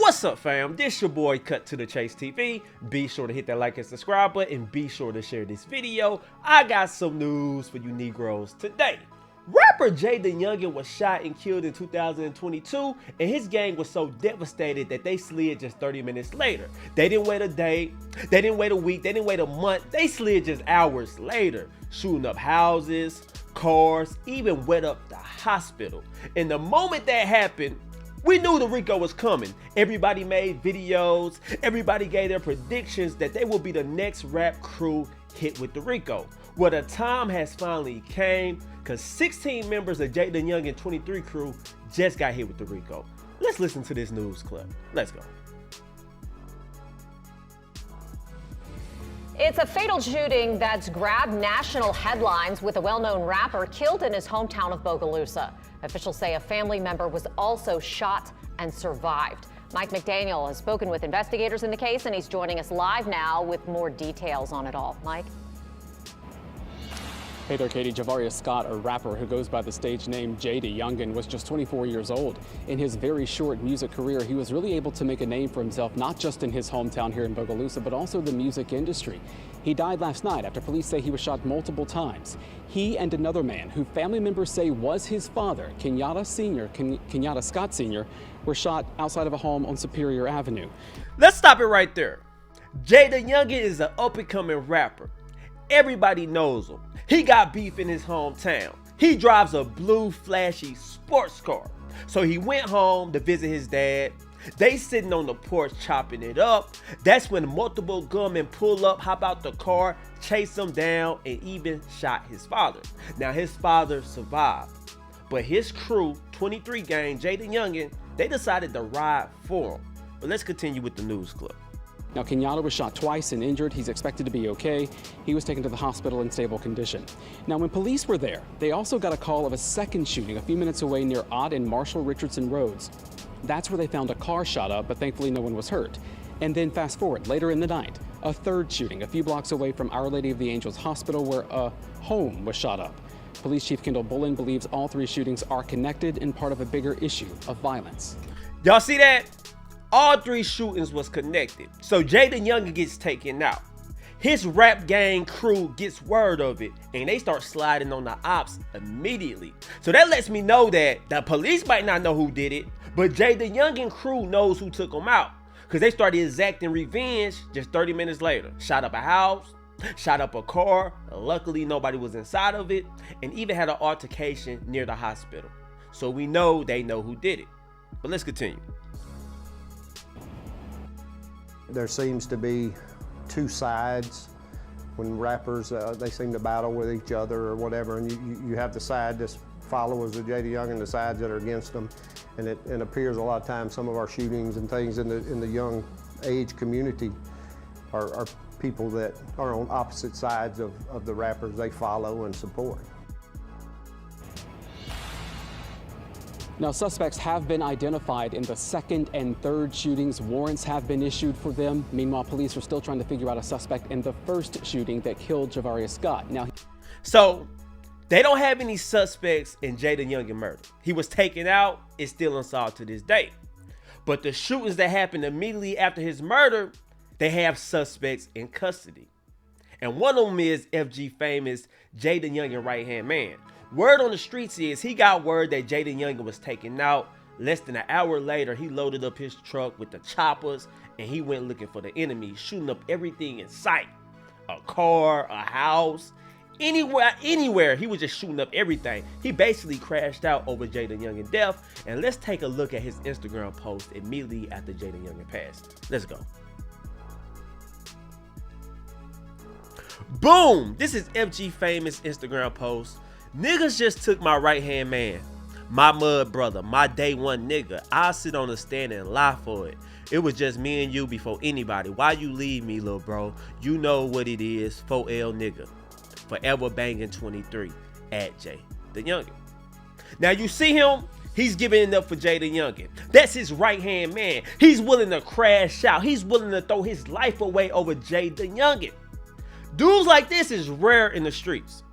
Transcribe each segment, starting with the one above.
What's up, fam? This your boy Cut to the Chase TV. Be sure to hit that like and subscribe button and be sure to share this video. I got some news for you Negroes today. Rapper JayDaYoungan was shot and killed in 2022, and his gang was so devastated that they slid just 30 minutes later. They didn't wait a day, they didn't wait a week, they didn't wait a month, they slid just hours later, shooting up houses, cars, even went up the hospital. And the moment that happened, we knew the RICO was coming. Everybody made videos, everybody gave their predictions that they will be the next rap crew hit with the RICO. Well, the time has finally came, because 16 members of JayDaYoungan 23 crew just got hit with the RICO. Let's listen to this news clip. Let's go. It's a fatal shooting that's grabbed national headlines with a well-known rapper killed in his hometown of Bogalusa. Officials say a family member was also shot and survived. Mike McDaniel has spoken with investigators in the case, and he's joining us live now with more details on it all. Mike? Hey there, Katie. Javarius Scott, a rapper who goes by the stage name JayDaYoungan, was just 24 years old. In his very short music career, he was really able to make a name for himself, not just in his hometown here in Bogalusa, but also the music industry. He died last night after police say he was shot multiple times. He and another man, who family members say was his father, Kenyatta Scott Sr., were shot outside of a home on Superior Avenue. Let's stop it right there. JayDaYoungan is an up-and-coming rapper. Everybody knows him. He got beef in his hometown. He drives a blue flashy sports car. So he went home to visit his dad. They sitting on the porch chopping it up. That's when multiple gunmen pull up, hop out the car, chase him down, and even shot his father. Now his father survived, but his crew, 23 gang, JayDaYoungan, they decided to ride for him. But let's continue with the news clip. Now, Kenyatta was shot twice and injured. He's expected to be okay. He was taken to the hospital in stable condition. Now, when police were there, they also got a call of a second shooting a few minutes away near Ott and Marshall Richardson Roads. That's where they found a car shot up, but thankfully no one was hurt. And then fast forward, later in the night, a third shooting a few blocks away from Our Lady of the Angels Hospital, where a home was shot up. Police Chief Kendall Bullen believes all three shootings are connected and part of a bigger issue of violence. Y'all see that? All three shootings was connected. So JayDaYoungan gets taken out. His rap gang crew gets word of it, and they start sliding on the ops immediately. So that lets me know that the police might not know who did it, but JayDaYoungan crew knows who took them out, because they started exacting revenge just 30 minutes later. Shot up a house, shot up a car. Luckily nobody was inside of it, and even had an altercation near the hospital. So we know they know who did it. But let's continue. There seems to be two sides when rappers, they seem to battle with each other or whatever, and you have the side that's followers of JayDaYoungan, the sides that are against them, and it appears a lot of times some of our shootings and things in the young age community are people that are on opposite sides of the rappers they follow and support. Now, suspects have been identified in the second and third shootings. Warrants have been issued for them. Meanwhile, police are still trying to figure out a suspect in the first shooting that killed Javarius Scott. Now, so they don't have any suspects in JayDaYoungan murder. He was taken out. It's still unsolved to this day. But the shootings that happened immediately after his murder, they have suspects in custody. And one of them is FG famous JayDaYoungan right-hand man. Word on the streets is he got word that JayDaYoungan was taken out. Less than an hour later, he loaded up his truck with the choppers and he went looking for the enemy, shooting up everything in sight. A car, a house, anywhere. He was just shooting up everything. He basically crashed out over JayDaYoungan death. And let's take a look at his Instagram post immediately after JayDaYoungan passed. Let's go. Boom! This is FG famous Instagram post. Niggas just took my right-hand man, my mud brother, my day one nigga. I'll sit on the stand and lie for it. It was just me and you before anybody. Why you leave me, little bro? You know what it is, 4L nigga. Forever banging 23 at JayDaYoungan. Now you see him, he's giving it up for JayDaYoungan. That's his right-hand man. He's willing to crash out. He's willing to throw his life away over JayDaYoungan. Dudes like this is rare in the streets.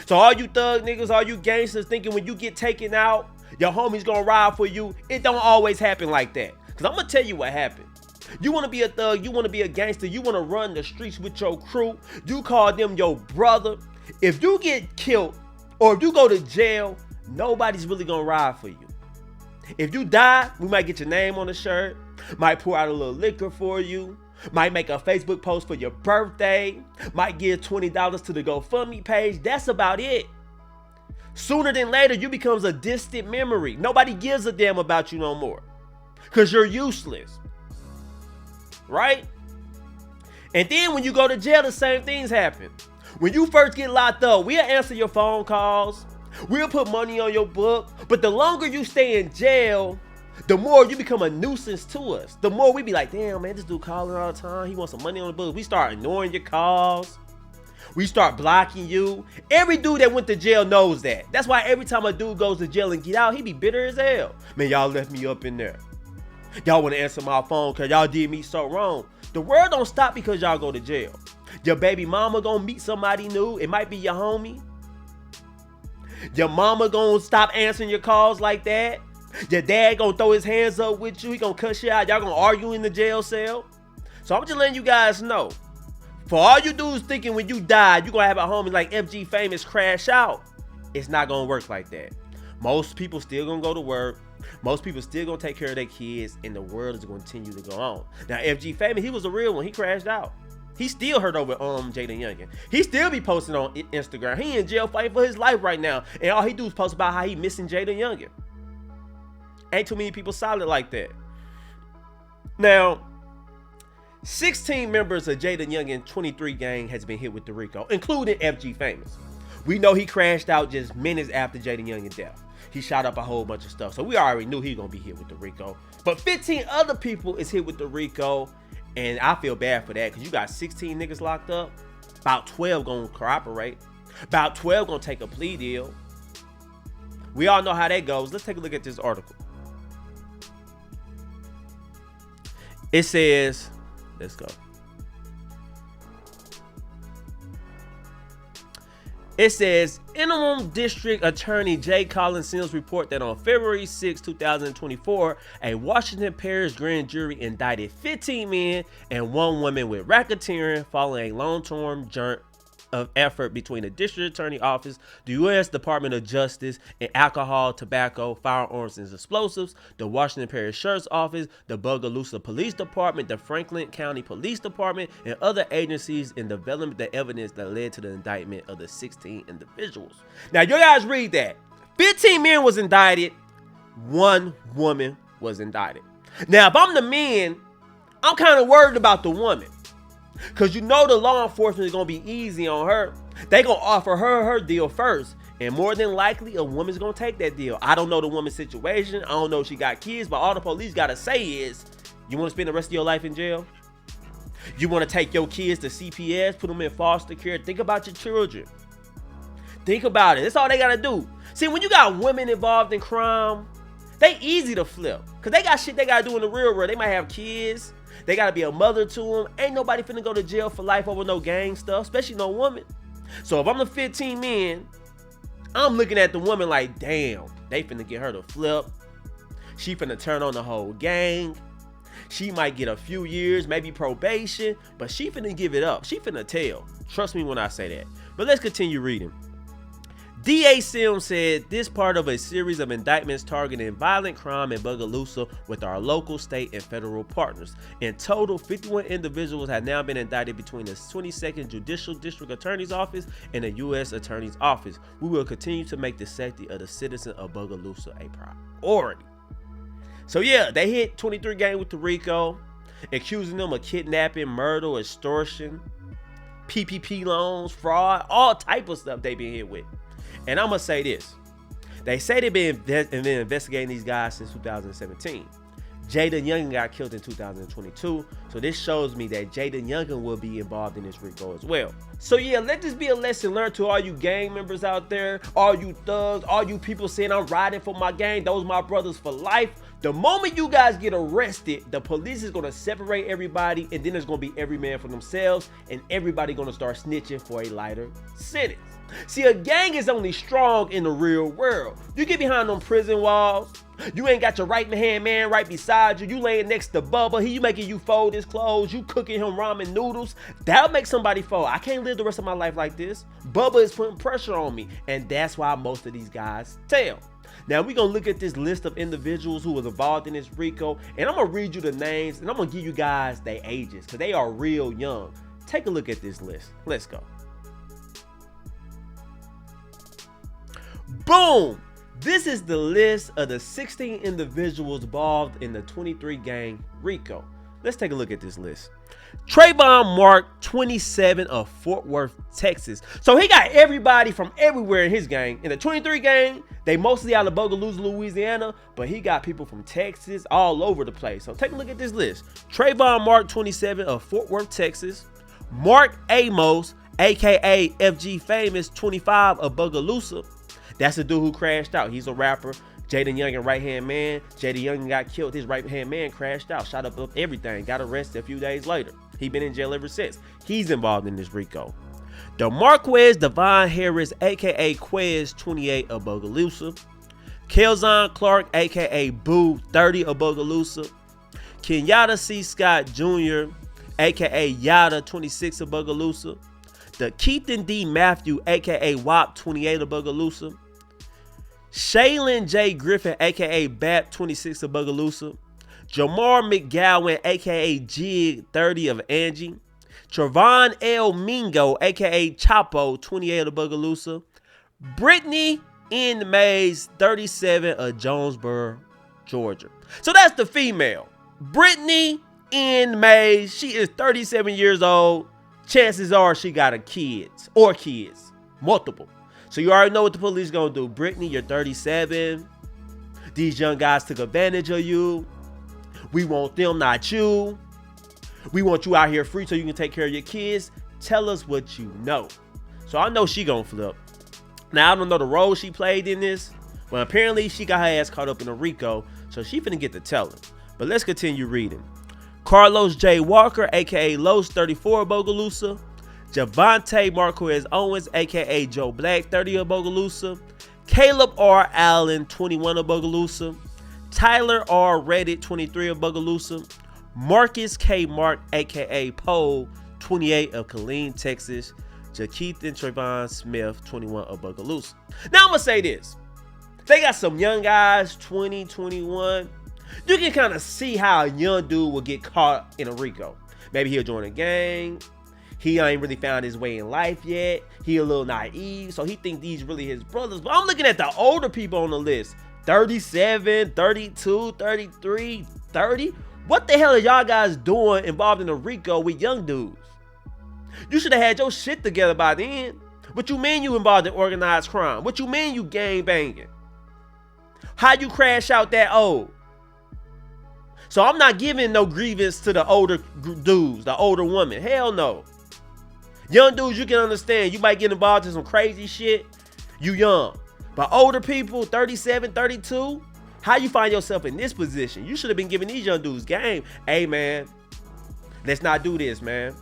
So all you thug niggas, all you gangsters thinking when you get taken out, your homie's gonna ride for you, it don't always happen like that. Because I'm going to tell you what happened. You want to be a thug, you want to be a gangster, you want to run the streets with your crew, you call them your brother. If you get killed or if you go to jail, nobody's really going to ride for you. If you die, we might get your name on the shirt, might pour out a little liquor for you, might make a Facebook post for your birthday, might give $20 to the GoFundMe page. That's about it. Sooner than later, you becomes a distant memory. Nobody gives a damn about you no more because you're useless. Right? And then when you go to jail, the same things happen. When you first get locked up, we'll answer your phone calls. We'll put money on your book. But the longer you stay in jail, the more you become a nuisance to us. The more we be like, damn, man, this dude calling all the time. He wants some money on the book. We start ignoring your calls. We start blocking you. Every dude that went to jail knows that. That's why every time a dude goes to jail and get out, he be bitter as hell. Man, y'all left me up in there. Y'all want to answer my phone because y'all did me so wrong. The world don't stop because y'all go to jail. Your baby mama gonna meet somebody new. It might be your homie. Your mama gonna stop answering your calls like that. Your dad gonna throw his hands up with you. He gonna cuss you out. Y'all gonna argue in the jail cell. So I'm just letting you guys know. For all you dudes thinking when you die, you gonna have a homie like FG Famous crash out. It's not gonna work like that. Most people still gonna go to work. Most people still gonna take care of their kids, and the world is gonna continue to go on. Now, FG Famous, he was a real one. He crashed out. He still hurt over JayDaYoungan. He still be posting on Instagram. He in jail fighting for his life right now, and all he do is post about how he missing JayDaYoungan. Ain't too many people solid like that. Now, 16 members of JayDaYoungan 23 gang has been hit with the RICO, including FG Famous. We know he crashed out just minutes after JayDaYoungan death. He shot up a whole bunch of stuff. So we already knew he was going to be hit with the RICO. But 15 other people is hit with the RICO. And I feel bad for that because you got 16 niggas locked up. About 12 going to cooperate. About 12 going to take a plea deal. We all know how that goes. Let's take a look at this article. It says, let's go. It says, Interim District Attorney J. Colin Sims report that on February 6, 2024, a Washington Parish grand jury indicted 15 men and 1 woman with racketeering following a long-term joint of effort between the District Attorney Office, the U.S. Department of Justice, and Alcohol, Tobacco, Firearms, and Explosives, the Washington Parish Sheriff's Office, the Bogalusa Police Department, the Franklin County Police Department, and other agencies in developing the evidence that led to the indictment of the 16 individuals. Now, you guys read that. 15 men was indicted. 1 woman was indicted. Now, if I'm the men, I'm kind of worried about the woman. Because you know the law enforcement is going to be easy on her. They going to offer her deal first. And more than likely, a woman's going to take that deal. I don't know the woman's situation. I don't know if she got kids. But all the police got to say is, you want to spend the rest of your life in jail? You want to take your kids to CPS, put them in foster care? Think about your children. Think about it. That's all they got to do. See, when you got women involved in crime, they easy to flip. Because they got shit they got to do in the real world. They might have kids. They gotta be a mother to them. Ain't nobody finna go to jail for life over no gang stuff, especially no woman. So if I'm the 15 men, I'm looking at the woman like, damn, they finna get her to flip. She finna turn on the whole gang. She might get a few years, maybe probation, but she finna give it up. She finna tell. Trust me when I say that. But let's continue reading. DA Sims said this part of a series of indictments targeting violent crime in Bogalusa with our local, state, and federal partners. In total, 51 individuals have now been indicted between the 22nd Judicial District Attorney's Office and the U.S. Attorney's Office. We will continue to make the safety of the citizens of Bogalusa a priority. So yeah, they hit 23 gang with the RICO, accusing them of kidnapping, murder, extortion, PPP loans, fraud, all type of stuff they been hit with. And I'm going to say this. They say they've been investigating these guys since 2017. JayDaYoungan got killed in 2022. So this shows me that JayDaYoungan will be involved in this RICO as well. So yeah, let this be a lesson learned to all you gang members out there, all you thugs, all you people saying I'm riding for my gang, those my brothers for life. The moment you guys get arrested, the police is going to separate everybody, and then it's going to be every man for themselves, and everybody going to start snitching for a lighter sentence. See, a gang is only strong in the real world. You get behind them prison walls, You ain't got your right hand man right beside you. You laying next to Bubba. You making you fold his clothes. You cooking him ramen noodles. That'll make somebody fold. I can't live the rest of my life like this. Bubba is putting pressure on me. And that's why most of these guys tell. Now we're going to look at this list of individuals who was involved in this RICO. And I'm going to read you the names. And I'm going to give you guys their ages. Because they are real young. Take a look at this list. Let's go. Boom! This is the list of the 16 individuals involved in the 23 gang RICO. Let's take a look at this list. Trayvon Mark, 27 of Fort Worth, Texas. So he got everybody from everywhere in his gang. In the 23 gang, they mostly out of Bogalusa, Louisiana, but he got people from Texas all over the place. So take a look at this list. Trayvon Mark, 27 of Fort Worth, Texas. Mark Amos, aka FG Famous, 25 of Bogalusa. That's the dude who crashed out. He's a rapper. JayDaYoungan right-hand man. JayDaYoungan got killed. His right-hand man crashed out, shot up everything, got arrested a few days later. He been in jail ever since. He's involved in this RICO. DeMarquez Devon Harris, aka Quez, 28 of Bogalusa. Kelzon Clark, aka Boo, 30 of Bogalusa. Kenyatta C. Scott Jr., aka Yada, 26 of Bogalusa. The Keithan D. Matthew, aka WAP, 28 of Bogalusa. Shaylin J. Griffin, aka BAP, 26 of Bogalusa. Jamar McGowan, aka Jig, 30 of Angie. Trevon L. Mingo, aka Chapo, 28 of Bogalusa. Brittany N. Mays, 37 of Jonesboro, Georgia. So that's the female. Brittany N. Mays, she is 37 years old. Chances are she got a kids, multiple. So you already know what the police gonna do. Brittany, you're 37. These young guys took advantage of you. We want them, not you. We want you out here free so you can take care of your kids. Tell us what you know. So I know she gonna flip. Now I don't know the role she played in this, but apparently she got her ass caught up in a RICO, so she finna get to telling. But let's continue reading. Carlos J. Walker, aka Los, 34 of Bogalusa. Javante Marquez Owens, aka Joe Black, 30 of Bogalusa. Caleb R. Allen, 21 of Bogalusa. Tyler R. Reddit, 23 of Bogalusa. Marcus K. Mark, aka Poe, 28 of Killeen, Texas. Jakeith and Trayvon Smith, 21 of Bogalusa. Now I'm gonna say this. They got some young guys, 20, 21. You can kind of see how a young dude will get caught in a RICO. Maybe he'll join a gang. He ain't really found his way in life yet. He a little naive, so he think these really his brothers. But I'm looking at the older people on the list. 37, 32, 33, 30. What the hell are y'all guys doing involved in a RICO with young dudes? You should have had your shit together by then. What you mean you involved in organized crime? What you mean you gang banging? How you crash out that old? So I'm not giving no grievance to the older dudes, the older women. Hell no. Young dudes, you can understand. You might get involved in some crazy shit. You young. But older people, 37, 32, how you find yourself in this position? You should have been giving these young dudes game. Hey, man, let's not do this, man.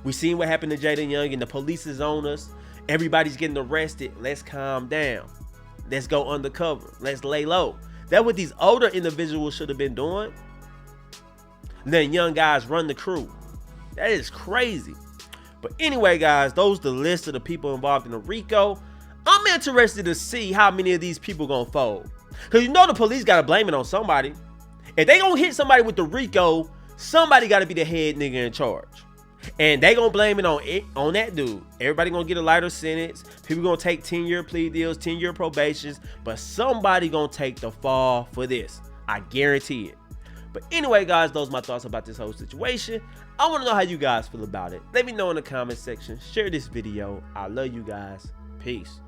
We seen what happened to JayDaYoungan. The police is on us. Everybody's getting arrested. Let's calm down. Let's go undercover. Let's lay low. That's what these older individuals should have been doing. Letting young guys run the crew. That is crazy. But anyway, guys, those are the list of the people involved in the RICO. I'm interested to see how many of these people gonna fold. Because you know the police gotta blame it on somebody. If they gonna hit somebody with the RICO, somebody gotta be the head nigga in charge. And they gonna blame it on that dude. Everybody gonna get a lighter sentence. People gonna take 10-year plea deals, 10-year probations. But somebody gonna take the fall for this. I guarantee it. But anyway, guys, those are my thoughts about this whole situation. I want to know how you guys feel about it. Let me know in the comment section. Share this video. I love you guys. Peace.